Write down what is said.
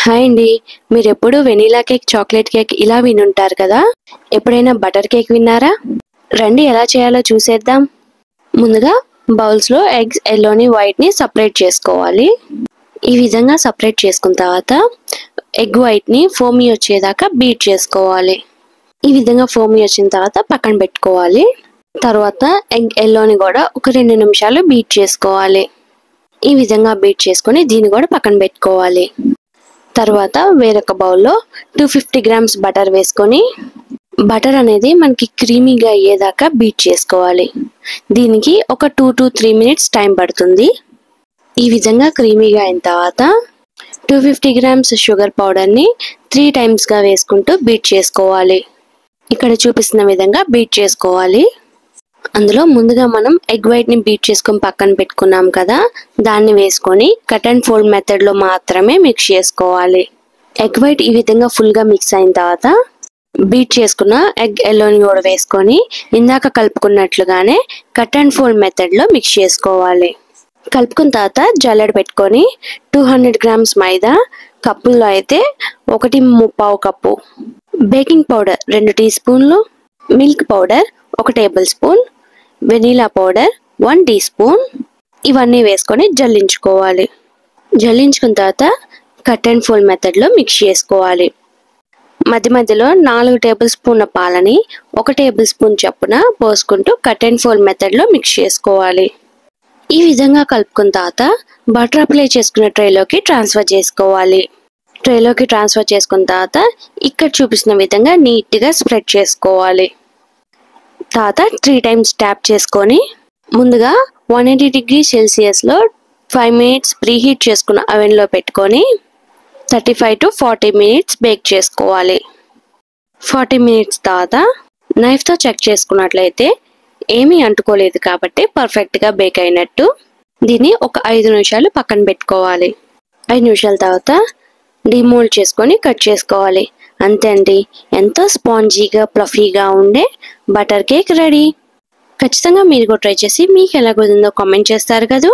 Hi అండి. మీరెప్పుడు vanilla cake, chocolate cake ఇలా వినుంటారు కదా! ఎప్పుడైనా బటర్ కేక్ విన్నారా? రండి ఎలా చేయాలో చూసేద్దాం. ముందుగా బౌల్స్‌లో ఎగ్స్ యెల్లోని, వైట్‌ని సెపరేట్ చేసుకోవాలి. ఈ విధంగా సెపరేట్ చేసుకున్న తర్వాత ఎగ్ వైట్‌ని ఫోమీ వచ్చేదాకా బీట్ చేసుకోవాలి. ఈ విధంగా ఫోమీ వచ్చిన తర్వాత పక్కన పెట్టుకోవాలి. తర్వాత ఎగ్ యెల్లోని కూడా ఒక 2 నిమిషాలు బీట్ చేసుకోవాలి. ఈ విధంగా బీట్ చేసుకొని దీన్ని కూడా పక్కన పెట్టుకోవాలి. తర్వాత వేరొక బౌల్లో 250 గ్రామ్స్ బటర్ వేసుకొని బటర్ అనేది మనకి క్రీమీగా అయ్యేదాకా బీట్ చేసుకోవాలి. దీనికి ఒక 2 to 3 మినిట్స్ టైం పడుతుంది. ఈ విధంగా క్రీమీగా అయిన తర్వాత 250 గ్రామ్స్ షుగర్ పౌడర్ని 3 టైమ్స్గా వేసుకుంటూ బీట్ చేసుకోవాలి. ఇక్కడ చూపిస్తున్న విధంగా బీట్ చేసుకోవాలి. అందులో ముందుగా మనం ఎగ్ వైట్ని బీట్ చేసుకొని పక్కన పెట్టుకున్నాం కదా, దాన్ని వేసుకొని కట్ అండ్ ఫోల్డ్ మెథడ్లో మాత్రమే మిక్స్ చేసుకోవాలి. ఎగ్ వైట్ ఈ విధంగా ఫుల్గా మిక్స్ అయిన తర్వాత బీట్ చేసుకున్న ఎగ్ యెల్లోని కూడా వేసుకొని ఇందాక కలుపుకున్నట్లుగానే కట్ అండ్ ఫోల్డ్ మెథడ్లో మిక్స్ చేసుకోవాలి. కలుపుకున్న తర్వాత జల్లెడ పెట్టుకొని 200 గ్రామ్స్ మైదా, కప్పుల్లో అయితే 1.25 కప్పు, బేకింగ్ పౌడర్ 2 టీ స్పూన్లు, milk powder 1 tablespoon, vanilla powder 1 టీ స్పూన్ ఇవన్నీ వేసుకొని జల్లించుకోవాలి. జల్లించుకున్న తర్వాత కట్ అండ్ ఫోల్డ్ మెథడ్లో మిక్స్ చేసుకోవాలి. మధ్య మధ్యలో 4 టేబుల్ స్పూన్ల పాలని 1 టేబుల్ స్పూన్ చొప్పున పోసుకుంటూ కట్ అండ్ ఫోల్డ్ మెథడ్లో మిక్స్ చేసుకోవాలి. ఈ విధంగా కలుపుకున్న తర్వాత బటర్ అప్లై చేసుకున్న ట్రేలోకి ట్రాన్స్ఫర్ చేసుకోవాలి. ట్రేలోకి ట్రాన్స్ఫర్ చేసుకున్న తర్వాత ఇక్కడ చూపిస్తున్న విధంగా నీట్గా స్ప్రెడ్ చేసుకోవాలి. తర్వాత 3 టైమ్స్ ట్యాప్ చేసుకొని ముందుగా 180 డిగ్రీ సెల్సియస్లో 5 మినిట్స్ ప్రీహీట్ చేసుకున్న అవెన్లో పెట్టుకొని 35 to 40 మినిట్స్ బేక్ చేసుకోవాలి. 40 మినిట్స్ తర్వాత నైఫ్తో చెక్ చేసుకున్నట్లయితే ఏమీ అంటుకోలేదు కాబట్టి పర్ఫెక్ట్గా బేక్ అయినట్టు. దీన్ని ఒక 5 నిమిషాలు పక్కన పెట్టుకోవాలి. 5 నిమిషాల తర్వాత డిమోల్డ్ చేసుకొని కట్ చేసుకోవాలి. అంతే అండి, ఎంతో స్పాంజీగా ప్లఫీగా ఉండే బటర్ కేక్ రెడీ. ఖచ్చితంగా మీరు కూడా ట్రై చేసి మీకు ఎలా కుదిరిందో కామెంట్ చేస్తారు కదా.